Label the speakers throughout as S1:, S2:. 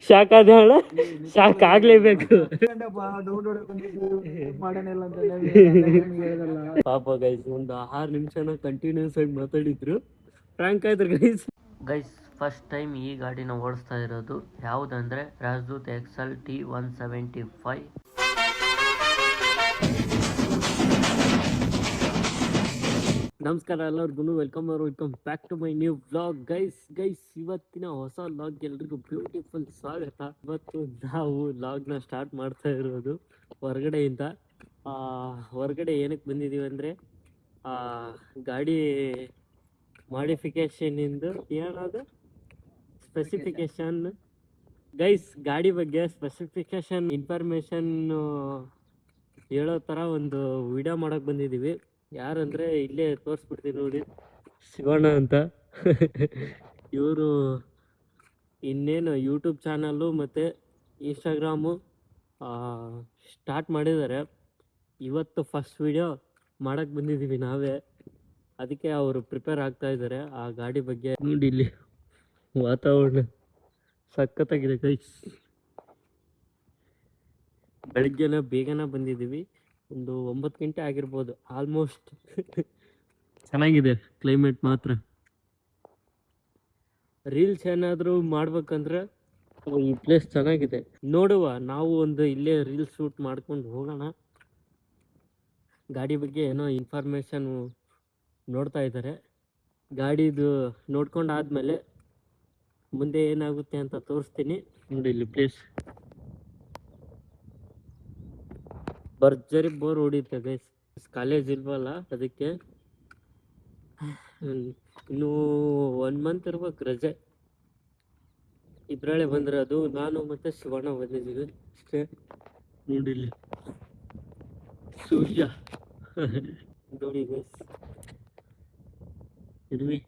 S1: Shock ಆದ ಹೇಳ, shock ಆಗ್ಲೇಬೇಕು. ಪಾಪ ಗೈಸ್ ಒಂದು 6 ನಿಮಿಷನ ಕಂಟಿನ್ಯೂಸ್ ಆಗಿ ಮಾತಾಡಿದ್ರು. ಫ್ರಾಂಕ್ ಆಯ್ತು ಗೈಸ್. ಫಸ್ಟ್ ಟೈಮ್ ಈ ಗಾಡಿನ ಓಡಿಸ್ತಾ ಇರೋದು ಯಾವುದಂದ್ರೆ ರಾಜದೂತ್ XLT 175. ನಮಸ್ಕಾರ ಎಲ್ಲರಿಗೂ, welcome back to my new vlog. Guys ಇವತ್ತಿನ ಹೊಸ ವ್ಲಾಗ್ ಎಲ್ರಿಗೂ ಬ್ಯೂಟಿಫುಲ್ ಸ್ವಾಗತ. ಇವತ್ತು ನಾವು ವ್ಲಾಗ್ನ ಸ್ಟಾರ್ಟ್ ಮಾಡ್ತಾ ಇರೋದು ಹೊರಗಡೆಯಿಂದ. ಹೊರಗಡೆ ಏನಕ್ಕೆ ಬಂದಿದ್ದೀವಿ ಅಂದರೆ ಗಾಡಿ ಮಾಡಿಫಿಕೇಶನ್ ಇಂದು ಏನದು ಸ್ಪೆಸಿಫಿಕೇಶನ್ ಗೈಸ್, ಗಾಡಿ ಬಗ್ಗೆ ಸ್ಪೆಸಿಫಿಕೇಶನ್ ಇನ್ಫಾರ್ಮೇಶನ್ ಹೇಳೋ ಥರ ಒಂದು ವಿಡಿಯೋ ಮಾಡೋಕ್ಕೆ ಬಂದಿದ್ದೀವಿ. ಯಾರಂದರೆ ಇಲ್ಲೇ ತೋರಿಸ್ಬಿಡ್ತೀನಿ ನೋಡಿ, ಶಿವಣ್ಣ ಅಂತ. ಇವರು ಇನ್ನೇನು ಯೂಟ್ಯೂಬ್ ಚಾನಲ್ಲು ಮತ್ತು ಇನ್ಸ್ಟಾಗ್ರಾಮು ಸ್ಟಾರ್ಟ್ ಮಾಡಿದ್ದಾರೆ. ಇವತ್ತು ಫಸ್ಟ್ ವಿಡಿಯೋ ಮಾಡೋಕ್ಕೆ ಬಂದಿದ್ದೀವಿ ನಾವೇ, ಅದಕ್ಕೆ ಅವರು ಪ್ರಿಪೇರ್ ಆಗ್ತಾ ಇದ್ದಾರೆ ಆ ಗಾಡಿ ಬಗ್ಗೆ. ನೋಡಿ ಇಲ್ಲಿ ವಾತಾವರಣ ಸಖತ್ತಾಗಿದೆ ಗೈಸ್. ಬೆಳಗ್ಗೆನ ಬೇಗನೆ ಬಂದಿದ್ದೀವಿ, ಒಂದು 9 ಗಂಟೆ ಆಗಿರ್ಬೋದು ಆಲ್ಮೋಸ್ಟ್. ಚೆನ್ನಾಗಿದೆ ಕ್ಲೈಮೇಟ್ ಮಾತ್ರ. ರೀಲ್ಸ್ ಏನಾದರೂ ಮಾಡ್ಬೇಕಂದ್ರೆ ಈ ಪ್ಲೇಸ್ ಚೆನ್ನಾಗಿದೆ. ನೋಡುವ, ನಾವು ಒಂದು ಇಲ್ಲೇ ರೀಲ್ಸ್ ಶೂಟ್ ಮಾಡ್ಕೊಂಡು ಹೋಗೋಣ. ಗಾಡಿ ಬಗ್ಗೆ ಏನೋ ಇನ್ಫಾರ್ಮೇಷನ್ ನೋಡ್ತಾ ಇದ್ದಾರೆ. ಗಾಡಿದು ನೋಡ್ಕೊಂಡಾದ್ಮೇಲೆ ಮುಂದೆ ಏನಾಗುತ್ತೆ ಅಂತ ತೋರಿಸ್ತೀನಿ. ನೋಡಿ ಇಲ್ಲಿ ಪ್ಲೇಸ್ ಭರ್ಜರಿ ಬೋರ್ ಹೊಡಿಯುತ್ತೆ ಗೈಸ್. ಕಾಲೇಜ್ ಇಲ್ವಲ್ಲ, ಅದಕ್ಕೆ ಇನ್ನೂ 1 ಮಂತ್ ಇರ್ಬೇಕು ರಜೆ. ಇದ್ರಳೆ ಬಂದಿರೋದು, ನಾನು ಮತ್ತೆ ಶಿವಣ್ಣ ಬಂದಿದ್ದೀವಿ ಅಷ್ಟೇ. ನೋಡಿ ಇಲ್ಲಿ ಸೂರ್ಯ ನೋಡಿ ಗೈಸ್, ಇರ್ವಿ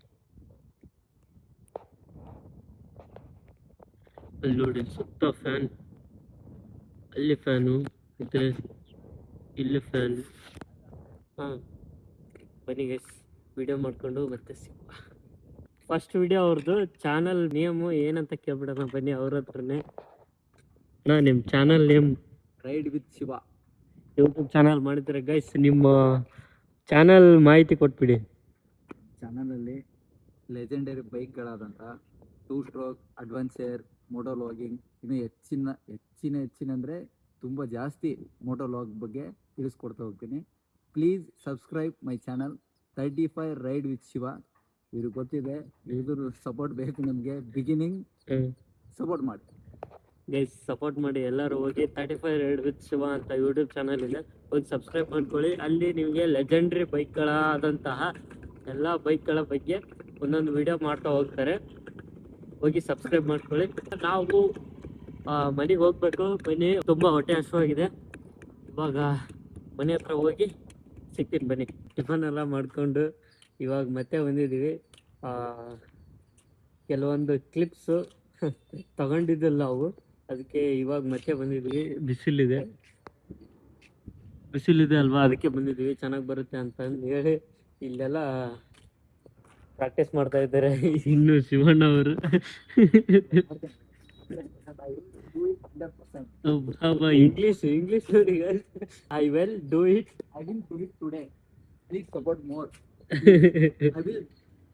S1: ಅಲ್ಲಿ ನೋಡಿ ಸುತ್ತ ಫ್ಯಾನ್, ಅಲ್ಲಿ ಫ್ಯಾನು ಮತ್ತೆ ಇಲ್ಲಿ ಫ್ಯಾನ್. ಬನ್ನಿ ಗೈಸ್, ವಿಡಿಯೋ ಮಾಡ್ಕೊಂಡು ಮತ್ತೆ ಸಿಗುವ. ಫಸ್ಟ್ ವಿಡಿಯೋ ಅವ್ರದ್ದು. ಚಾನಲ್ ನೇಮು ಏನಂತ ಕೇಳ್ಬಿಡೋಣ ಬನ್ನಿ ಅವ್ರ ಹತ್ರನೇ. ನಿಮ್ಮ channel name ride with Shiva YouTube channel ಮಾಡಿದ್ರೆ ಗೈಸ್, ನಿಮ್ಮ ಚಾನಲ್ ಮಾಹಿತಿ ಕೊಟ್ಬಿಡಿ.
S2: ಚಾನಲಲ್ಲಿ ಲೆಜೆಂಡರಿ ಬೈಕ್ಗಳಾದಂಥ 2 ಸ್ಟ್ರೋಕ್, ಅಡ್ವೆಂಚರ್, ಮೋಟೋ ವ್ಲಾಗಿಂಗ್, ಇನ್ನು ಹೆಚ್ಚಿನ ಅಂದರೆ ತುಂಬ ಜಾಸ್ತಿ ಮೋಟೋ ವ್ಲಾಗ್ ಬಗ್ಗೆ ತಿಳಿಸ್ಕೊಡ್ತಾ ಹೋಗ್ತೀನಿ. Please subscribe my channel 35 ride with Shiva. ಇವ್ರಿಗೆ ಗೊತ್ತಿದೆ, ಇವ್ರ ಸಪೋರ್ಟ್ ಬೇಕು ನಮಗೆ. ಬಿಗಿನಿಂಗ್ ಸಪೋರ್ಟ್ ಮಾಡಿ
S1: ಗೈಸ್, ಸಪೋರ್ಟ್ ಮಾಡಿ ಎಲ್ಲರೂ. ಹೋಗಿ 35 ರೈಡ್ ವಿತ್ ಶಿವ ಅಂತ ಯೂಟ್ಯೂಬ್ ಚಾನಲ್ ಇದೆ, ಹೋಗಿ ಸಬ್ಸ್ಕ್ರೈಬ್ ಮಾಡ್ಕೊಳ್ಳಿ. ಅಲ್ಲಿ ನಿಮಗೆ ಲೆಜೆಂಡ್ರಿ ಬೈಕ್ಗಳಾದಂತಹ ಎಲ್ಲ ಬೈಕ್ಗಳ ಬಗ್ಗೆ ಒಂದೊಂದು ವಿಡಿಯೋ ಮಾಡ್ತಾ ಹೋಗ್ತಾರೆ. ಹೋಗಿ ಸಬ್ಸ್ಕ್ರೈಬ್ ಮಾಡ್ಕೊಳ್ಳಿ. ನಾವು ಮನೆಗೆ ಹೋಗ್ಬೇಕು. ಬನ್ನಿ, ತುಂಬ ಹೊಟ್ಟೆ ಹಸುವಾಗಿದೆ. ಇವಾಗ ಮನೆ ಹತ್ರ ಹೋಗಿ ಸಿಗ್ತೀನಿ ಬನ್ನಿ. ಟಿಫನ್ ಎಲ್ಲ ಮಾಡಿಕೊಂಡು ಇವಾಗ ಮತ್ತೆ ಬಂದಿದ್ದೀವಿ. ಕೆಲವೊಂದು ಕ್ಲಿಪ್ಸು ತಗೊಂಡಿದ್ದಲ್ಲ ಅವು, ಅದಕ್ಕೆ ಇವಾಗ ಮತ್ತೆ ಬಂದಿದ್ದೀವಿ. ಬಿಸಿಲಿದೆ ಅಲ್ವಾ, ಅದಕ್ಕೆ ಬಂದಿದ್ದೀವಿ. ಚೆನ್ನಾಗಿ ಬರುತ್ತೆ ಅಂತ ಹೇಳಿ ಇಲ್ಲೆಲ್ಲ ಪ್ರಾಕ್ಟೀಸ್ ಮಾಡ್ತಾ ಇದ್ದಾರೆ ಇನ್ನು ಶಿವಣ್ಣ ಅವರು. ಇಂಗ್ಲಿಷ್ ನೋಡಿ. I will do it
S2: today. Please support more. I will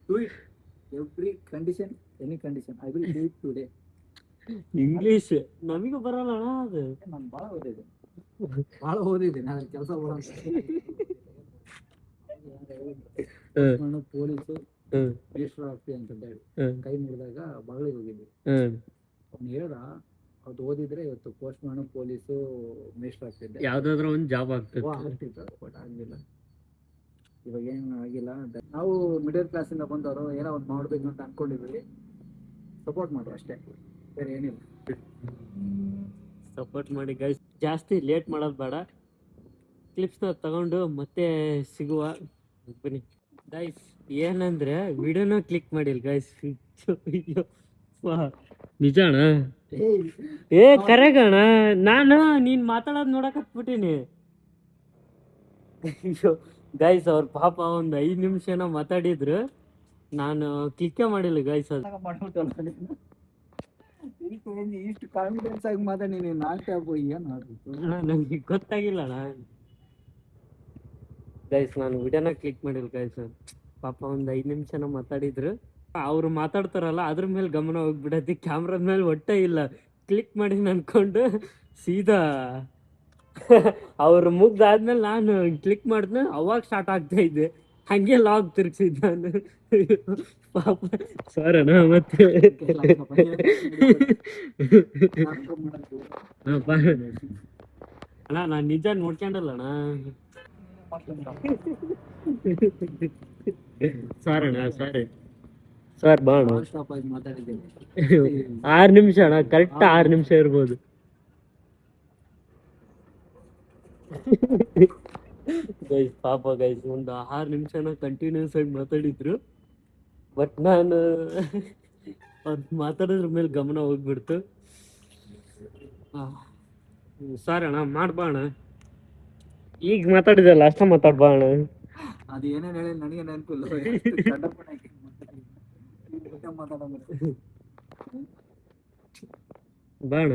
S2: do it. Every condition, any condition, I will do it today.
S1: English ನಮಗೂ ಬರಲ್ಲ ಅಣ್ಣ. ಅದು
S2: ನಾನು ಭಾಳ ಓದಿದ್ದೀನಿ ನಾನು ಕೆಲಸ ಪೊಲೀಸು ರಿಜಿಸ್ಟರ್ ಆಗ್ತೀವಿ ಅಂತ ಹೇಳಿ ಕೈ ಮುರಿದಾಗ ಬಗಳಿಗೆ ಹೋಗಿದ್ವಿ. ಅವ್ನು ಹೇಳ್ದ, ಅದು ಓದಿದ್ರೆ ಇವತ್ತು ಪೋಸ್ಟ್ ಮ್ಯಾನು, ಪೊಲೀಸು, ಮಿನಿಸ್ಟರ್ ಆಗ್ತಿದ್ದೆ.
S1: ಯಾವ್ದಾದ್ರು ಒಂದು ಜಾಬ್ ಆಗ್ತಿತ್ತು.
S2: ಬಟ್ ಆಗಲಿಲ್ಲ. ಇವಾಗ ಏನು ಆಗಿಲ್ಲ. ನಾವು ಮಿಡಲ್ ಕ್ಲಾಸಿಂದ ಬಂದವರು, ಏನೋ ಒಂದು ಮಾಡಬೇಕು ಅಂತ ಅನ್ಕೊಂಡಿದ್ವಿ. ಸಪೋರ್ಟ್ ಮಾಡಿ ಅಷ್ಟೇ, ಬೇರೆ ಏನಿಲ್ಲ.
S1: ಸಪೋರ್ಟ್ ಮಾಡಿ ಗೈಸ್, ಜಾಸ್ತಿ ಲೇಟ್ ಮಾಡೋದು ಬೇಡ. ಕ್ಲಿಪ್ಸ್ನ ತಗೊಂಡು ಮತ್ತೆ ಸಿಗುವ ಬನ್ನಿ ಗೈಸ್. ಏನಂದ್ರೆ ವಿಡಿಯೋನ ಕ್ಲಿಕ್ ಮಾಡಿಲ್ಲ ಗೈಸ್. ನಿಜಾಣ? ಕರೆಗಣ, ನಾನು ನೀನ್ ಮಾತಾಡೋದು ನೋಡಕ್ ಹತ್ಬಿಟ್ಟಿನಿ. ಗೈಸ್ ಅವ್ರ ಪಾಪ ಒಂದು 5 ನಿಮಿಷನ ಮಾತಾಡಿದ್ರು, ನಾನು ಕ್ಲಿಕ್ಕೇ ಮಾಡಿಲ್ಲ ಗೈಸ್. ಅದು
S2: ಇಷ್ಟು ಕಾನ್ಫಿಡೆನ್ಸ್ ಆಗಿ ಮಾತಾಡಿ ನೀನು ನಾನ್ ಟ್ಯಾಪ್ ಏನು ಮಾಡ್ಬೇಕು.
S1: ನನಗೆ ಗೊತ್ತಾಗಿಲ್ಲ ಅಣ್ಣ. ಗೈಸ್ ನಾನು ವಿಡಿಯೋನ ಕ್ಲಿಕ್ ಮಾಡಿಲ್ಲ ಗೈಸ್. ಪಾಪ ಒಂದು 5 ನಿಮಿಷನ ಮಾತಾಡಿದ್ರು. ಅವ್ರು ಮಾತಾಡ್ತಾರಲ್ಲ ಅದ್ರ ಮೇಲೆ ಗಮನ ಹೋಗ್ಬಿಡತ್ತೆ, ಕ್ಯಾಮ್ರಾದ ಮೇಲೆ ಒಟ್ಟೆ ಇಲ್ಲ. ಕ್ಲಿಕ್ ಮಾಡಿ ಅನ್ಕೊಂಡು ಸೀದಾ ಅವ್ರು ಮುಗ್ದಾದ್ಮೇಲೆ ನಾನು ಕ್ಲಿಕ್ ಮಾಡಿದ್ನ, ಅವಾಗ ಸ್ಟಾರ್ಟ್ ಆಗ್ತಾ ಇದ್ದೆ. ಹಂಗೆ ಲಾಗ್ ತಿರ್ಗಿಸಿದ್ ನಾನು. ಪಾಪ ಸಾರಣ್ಣ ಮತ್ತೆ ಅಣ್ಣ ನಾನು ನಿಜ ನೋಡ್ಕೊಂಡಲ್ಲ ಅಣ್ಣ. ಸಾರಣ್ಣ ಸಾರಿ ಸರ್ ಬಾ ಅಣ್ಣ.
S2: ಸ್ಟಾಪ್ ಆಗಿ ಮಾತಾಡಿದ್ದೇನೆ.
S1: 6 ನಿಮಿಷ ಅಣ್ಣ, ಕರೆಕ್ಟ್ 6 ನಿಮಿಷ ಇರ್ಬೋದು. ಗೈಸ್ ಪಾಪ ಗೈಸ್ ಒಂದು 6 ನಿಮಿಷನ ಕಂಟಿನ್ಯೂಸ್ ಆಗಿ ಮಾತಾಡಿದ್ರು. ಬಟ್ ನಾನು ಅವ್ರು ಮಾತಾಡೋದ್ರ ಮೇಲೆ ಗಮನ ಹೋಗ್ಬಿಡ್ತು. ಸಾರಿ ಅಣ್ಣ ಮಾಡ್ಬಾ ಅಣ್ಣ. ಈಗ ಮಾತಾಡಿದಲ್ಲ ಅಷ್ಟ ಮಾತಾಡ್ಬಾ ಅಣ್ಣ.
S2: ಅದು ಏನೇನು ಹೇಳಿ ನನಗೆ ನೆನಪಿಲ್ಲ.
S1: ಬಾ ಅಣ್ಣ.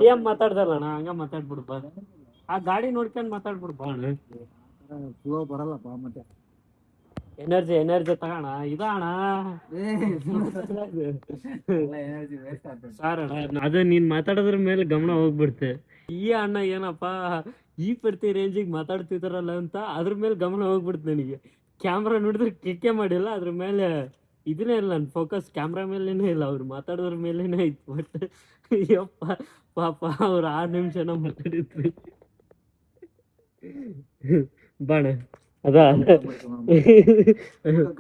S1: ಏನ್ ಮಾತಾಡ್ದಲ್ಲ ಅಣ್ಣ, ಹಂಗ ಮಾತಾಡ್ಬಿಡು ಬಾ. ಆ ಗಾಡಿ ನೋಡ್ಕೊಂಡ್ ಮಾತಾಡ್ಬಿಡು ಬಾ ಅಣ್ಣ.
S2: ಫ್ಲೋ ಬರಲ್ಲಪ್ಪ ಮತ್ತೆ.
S1: ಎನರ್ಜಿ ತಗೋಣ ಇದಣ್ಣ. ಸಾರ್ ಅಣ್ಣ ಅದು ನೀನ್ ಮಾತಾಡೋದ್ರ ಮೇಲೆ ಗಮನ ಹೋಗ್ಬಿಡ್ತೆ. ಈ ಅಣ್ಣ ಏನಪ್ಪಾ ಈ ಪ್ರತಿ ರೇಂಜಿಗೆ ಮಾತಾಡ್ತಿದಾರಲ್ಲ ಅಂತ ಅದ್ರ ಮೇಲೆ ಗಮನ ಹೋಗ್ಬಿಡ್ತು ನನಗೆ. ಕ್ಯಾಮ್ರಾ ನೋಡಿದ್ರೆ ಕ್ಲಿಕ್ಕೇ ಮಾಡಿಲ್ಲ, ಅದ್ರ ಮೇಲೆ ಇದನ್ನೇ ಇಲ್ಲ, ನನ್ನ ಫೋಕಸ್ ಕ್ಯಾಮ್ರಾ ಮೇಲೇನೇ ಇಲ್ಲ, ಅವ್ರು ಮಾತಾಡೋದ್ರ ಮೇಲೇನೆ ಇತ್ತು. ಬಟ್ ಯಪ್ಪ ಪಾಪ ಅವ್ರು 6 ನಿಮಿಷನ ಮಾತಾಡಿದ್ರು. ಬಾಣ ಅದಾ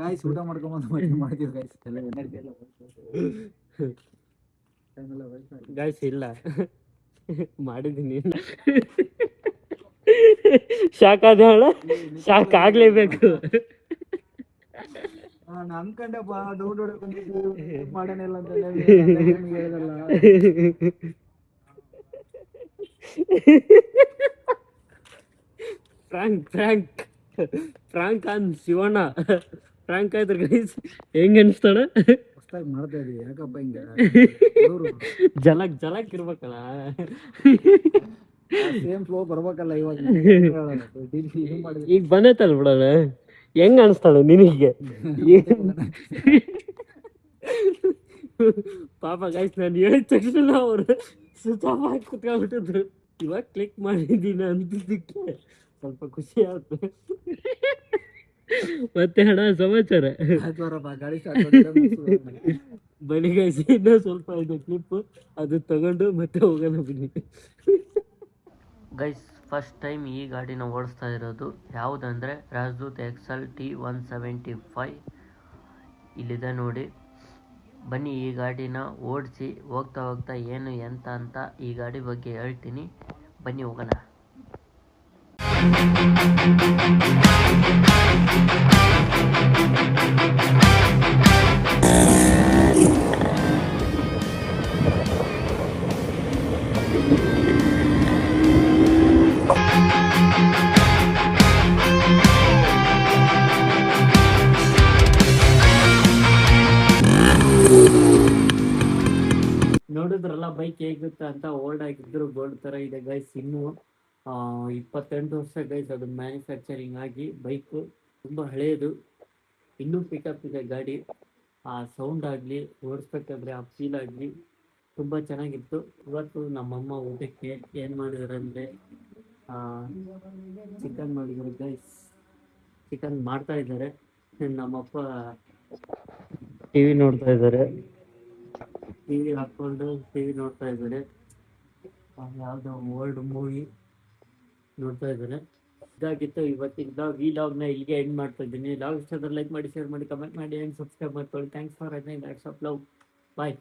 S2: ಗಾಯ್ಸ್ ಊಟ ಮಾಡ್ಕೊಂಬಂದು ಮಾಡ್ತೀವಿ ಗಾಯ್ಸ್. ಎಲ್ಲ ಎನರ್ಜಿ ಎಲ್ಲ
S1: ಗಾಯ್ಸ್ ಇಲ್ಲ ಮಾಡಿದ್ದೀನಿ. ಶಾಕ್ ಆದ ಶಾಕ್ ಆಗ್ಲೇಬೇಕು.
S2: ನಾನು ಅನ್ಕೊಂಡಪ್ಪ ಡೌಟ್ ಮಾಡೇನಿಲ್ಲ ಅಂತ ಹೇಳಿದಲ್ಲ.
S1: ಫ್ರಾಂಕ್ ಆನ್ ಶಿವಣ್ಣ ಫ್ರಾಂಕ್ ಆಯ್ತು ಗೈಸ್. ಹೆಂಗ ಅನ್ಸ್ತಾಳ
S2: ಹೊಸ್ದಾಗಿ ಮಾಡ್ತಾ ಇದೀವಿ ಯಾಕಪ್ಪ ಹಿಂಗ
S1: ಜಲಕ್ ಇರ್ಬೇಕಲ್ಲ.
S2: ಸೇಮ್ ಫ್ಲೋ ಬರ್ಬೇಕಲ್ಲ ಇವಾಗ.
S1: ಈಗ ಬಂದೈತಲ್ಲ ಬಿಡಲ್ಲ, ಹೆಂಗ ಅನ್ಸ್ತಾಳೆ ನಿನಗೆ? ಪಾಪ ಗೈಸ್ ನಾನು ಹೇಳಿದ ತಕ್ಷಣ ಅವ್ರು ಸ್ವಿಚ್ ಆಫ್ ಆಗಿ ಕುತ್ಕೊಂಡ್ಬಿಟ್ಟಿದ್ರು. ಇವಾಗ ಕ್ಲಿಕ್ ಮಾಡಿದ್ದೀನಿ ಅಂತಿದ್ದಕ್ಕೆ ಸ್ವಲ್ಪ ಖುಷಿ ಆಯ್ತು. ಮತ್ತೆ ಹಣ ಸಮಾಚಾರ ಬನ್ನಿ ಗೈಸ್, ಇನ್ನೂ ಸ್ವಲ್ಪ ಇದೆ ಕ್ಲಿಪ್, ಅದು ತಗೊಂಡು ಮತ್ತೆ ಹೋಗೋಣ ಬನ್ನಿ. ಗೈಸ್ ಫಸ್ಟ್ ಟೈಮ್ ಈ ಗಾಡಿನ ಓಡಿಸ್ತಾ ಇರೋದು ಯಾವುದಂದರೆ ರಾಜದೂತ್ XL T175 ಇಲ್ಲಿದೆ ನೋಡಿ. ಬನ್ನಿ ಈ ಗಾಡಿನ ಓಡಿಸಿ ಹೋಗ್ತಾ ಹೋಗ್ತಾ ಏನು ಎಂತ ಅಂತ ಈ ಗಾಡಿ ಬಗ್ಗೆ ಹೇಳ್ತೀನಿ. ಬನ್ನಿ ಹೋಗೋಣ. ನೋಡಿದ್ರಲ್ಲ ಬೈಕ್ ಹೇಗಿರುತ್ತೆ ಅಂತ. ಓಲ್ಡ್ ಆಗಿದ್ರು ಗೋಲ್ಡ್ ತರ ಇದೆ ಗೈಸ್. ಇನ್ನು 28 ವರ್ಷ ಗೈಸ್ ಅದು ಮ್ಯಾನುಫ್ಯಾಕ್ಚರಿಂಗ್ ಆಗಿ. ಬೈಕು ತುಂಬ ಹಳೆಯದು, ಇನ್ನೂ ಪಿಕಪ್ ಇದೆ ಗಾಡಿ. ಆ ಸೌಂಡ್ ಆಗಲಿ, ಓಡಿಸ್ಬೇಕಾದ್ರೆ ಆ ಫೀಲ್ ಆಗಲಿ ತುಂಬ ಚೆನ್ನಾಗಿತ್ತು. ಇವತ್ತು ನಮ್ಮಮ್ಮ ಊಟಕ್ಕೆ ಏನು ಮಾಡಿದಾರೆ ಅಂದರೆ ಚಿಕನ್ ಮಾಡಿದ್ದಾರೆ ಗೈಸ್. ಚಿಕನ್ ಮಾಡ್ತಾ ಇದ್ದಾರೆ. ನಮ್ಮಪ್ಪ ಟಿವಿ ನೋಡ್ತಾ ಇದ್ದಾರೆ, ಟಿವಿ ಹಾಕೊಂಡು ಟಿವಿ ನೋಡ್ತಾ ಇದ್ದಾರೆ. ಯಾವುದೋ ಓಲ್ಡ್ ಮೂವಿ ನೋಡ್ತಾ ಇದ್ದಾರೆ. ಇದಾಗಿತ್ತು ಇವತ್ತಿಂದ ವಿಲಾಗ್ನ ಇಲ್ಲಿಗೆ ಎಂಡ್ ಮಾಡ್ತಾ ಇದ್ದೀನಿ. ಲಾಗ್ ಇಷ್ಟ ಲೈಕ್ ಮಾಡಿ, ಶೇರ್ ಮಾಡಿ, ಕಮೆಂಟ್ ಮಾಡಿ ಆ್ಯಂಡ್ ಸಬ್ಸ್ಕ್ರೈಬ್ ಮಾಡ್ಕೊಳ್ಳಿ. Thanks for watching. Lots of love. Bye.